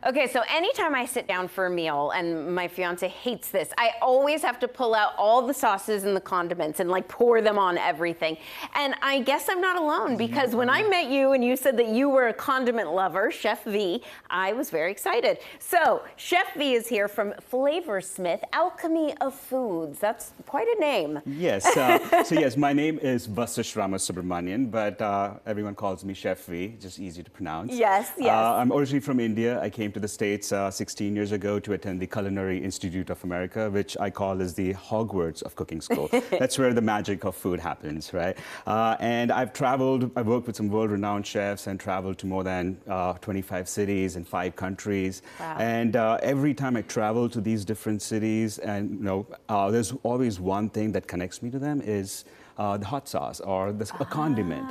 Okay, so anytime I sit down for a meal, and my fiance hates this, I always have to pull out all the sauces and the condiments and like pour them on everything. And I guess I'm not alone, because when I met you and you said that you were a condiment lover, Chef V, I was very excited. So Chef V is here from Flavorsmith, Alchemy of Foods. That's quite a name. Yes, so yes, my name is Vasish Ramasubramanian, but everyone calls me Chef V, just easy to pronounce. Yes, yes. I'm originally from India. I came to the States 16 years ago to attend the Culinary Institute of America, which I call as the Hogwarts of cooking school. That's where the magic of food happens, right? And I've worked with some world-renowned chefs and traveled to more than 25 cities in 5 countries. Wow. And every time I travel to these different cities, and there's always one thing that connects me to them is the hot sauce or a condiment.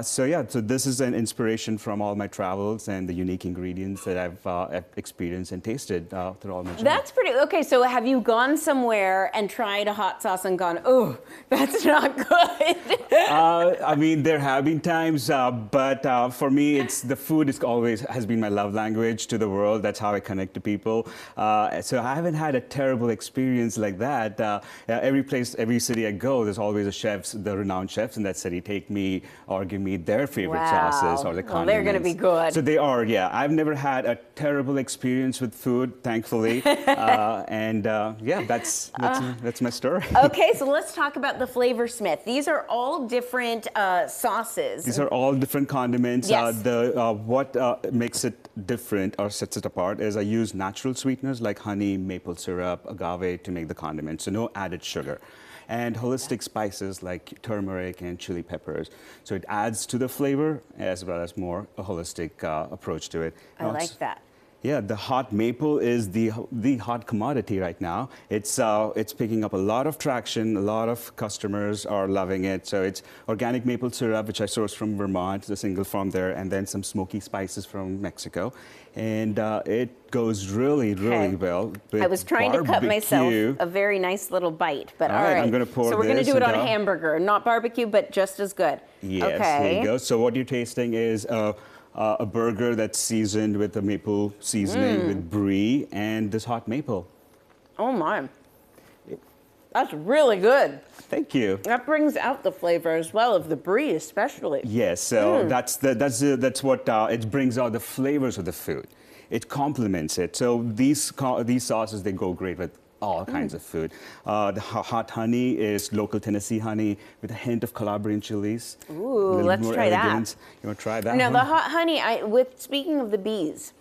So this is an inspiration from all my travels and the unique ingredients that I've experienced and tasted through all my journeys. That's pretty, okay, so have you gone somewhere and tried a hot sauce and gone, oh, that's not good? I mean, there have been times, but for me, the food has been my love language to the world. That's how I connect to people. So I haven't had a terrible experience like that. Every city I go, there's always the renowned chefs in that city take me or give me their favorite sauces or the condiments. Well, they're going to be good. So they are, yeah. I've never had a terrible experience with food, thankfully. That's my story. Okay, so let's talk about the Flavorsmith. These are all different sauces. These are all different condiments. Yes. What makes it different or sets it apart is I use natural sweeteners like honey, maple syrup, agave to make the condiments, so no added sugar. And holistic spices like turmeric and chili peppers. So it adds to the flavor as well as more a holistic approach to it. I like that. Yeah, the hot maple is the hot commodity right now. It's picking up a lot of traction. A lot of customers are loving it. So it's organic maple syrup, which I source from Vermont, the single farm there, and then some smoky spices from Mexico. And it goes really, really well with I was trying to cut myself a very nice little bite, but all right. I'm going to pour so we're going to do it on a hamburger, not barbecue, but just as good. Yes, okay. There you go. So what you're tasting is a burger that's seasoned with a maple seasoning with brie and this hot maple. Oh my. That's really good. Thank you. That brings out the flavor as well of the brie, especially. Yes, so that's what it brings out the flavors of the food. It complements it. So these sauces, they go great with all kinds of food. The hot honey is local Tennessee honey with a hint of Calabrian chilies. Ooh, let's try that. You want to try that? Now, the hot honey, speaking of the bees,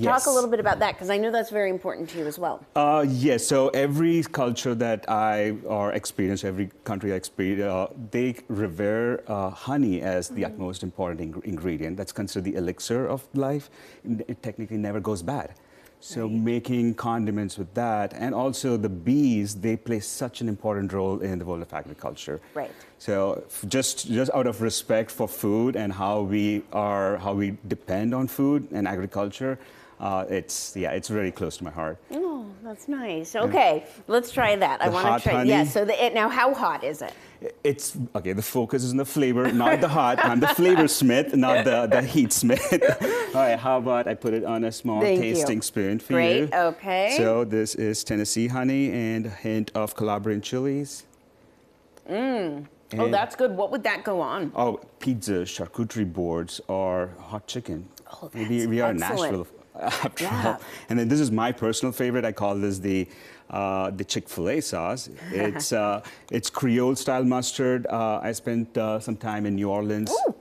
talk a little bit about that, because I know that's very important to you as well. Yes, so every culture that every country I experience, they revere honey as the utmost important ingredient. That's considered the elixir of life. It technically never goes bad. So making condiments with that, and also the bees, they play such an important role in the world of agriculture. Right. So just out of respect for food and how we depend on food and agriculture, it's really close to my heart. Oh, that's nice. Okay, let's try that. I want to try. Honey. Yeah. So now, how hot is it? It's okay. The focus is on the flavor, not the hot. I'm the flavorsmith, not the heat smith. All right. How about I put it on a small tasting spoon for you? Great. Okay. So this is Tennessee honey and a hint of Calabrian chilies. Oh, that's good. What would that go on? Oh, pizza, charcuterie boards, or hot chicken. Oh, that's we are in excellent. Nashville. After all. And then this is my personal favorite. I call this the Chick-fil-A sauce. It's Creole style mustard. I spent some time in New Orleans. Ooh.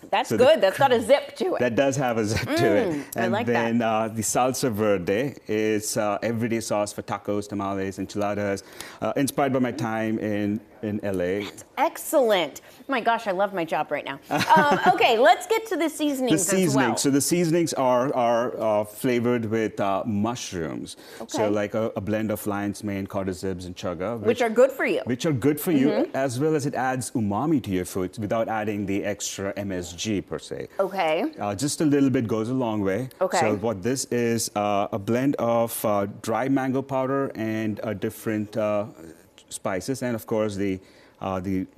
That's good. That's got a zip to it. That does have a zip to it. I like that. And then the salsa verde is everyday sauce for tacos, tamales, enchiladas, inspired by my time in LA. That's excellent. My gosh, I love my job right now. Okay, let's get to the seasonings as well. So the seasonings are flavored with mushrooms. Okay. So like a blend of lion's mane, cardizibs, and chaga. Which are good for you. Which are good for you, as well as it adds umami to your food without adding the extra MSG per se. Okay. Just a little bit goes a long way. Okay. So what this is, a blend of dry mango powder and different spices, and of course the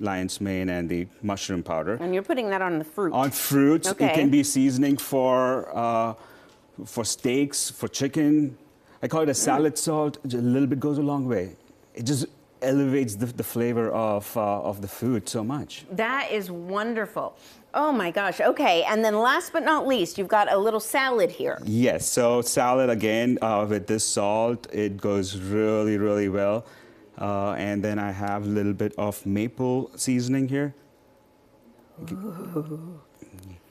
lion's mane and the mushroom powder. And you're putting that on the fruit. On fruits. Okay. It can be seasoning for for steaks, for chicken. I call it a salad salt. Just a little bit goes a long way. It just elevates the flavor of the food so much. That is wonderful. Oh my gosh. Okay. And then last but not least, you've got a little salad here. Yes, so salad again with this salt, it goes really, really well. And then I have a little bit of maple seasoning here. Ooh.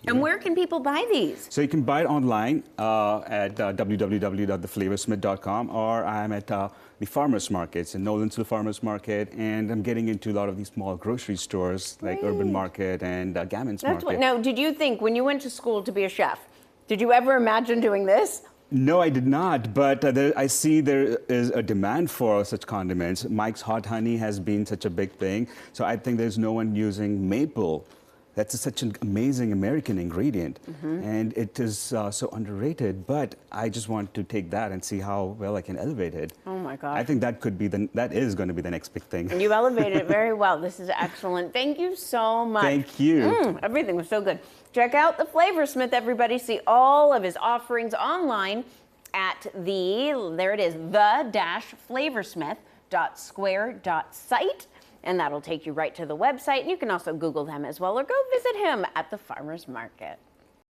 And where can people buy these? So you can buy it online at www.the-flavorsmith.com, or I'm at the farmers markets in Nolensville Farmers Market, and I'm getting into a lot of these small grocery stores like Urban Market and Gammons Market. Now, did you think when you went to school to be a chef, did you ever imagine doing this? No, I did not, but I see there is a demand for such condiments. Mike's Hot Honey has been such a big thing, so I think there's no one using maple. That's such an amazing American ingredient, and it is so underrated. But I just want to take that and see how well I can elevate it. Oh my gosh! I think that is going to be the next big thing. And you elevated it very well. This is excellent. Thank you so much. Thank you. Everything was so good. Check out the Flavorsmith, everybody. See all of his offerings online at the-flavorsmith.square.site. And that'll take you right to the website. You can also Google them as well, or go visit him at the farmers market.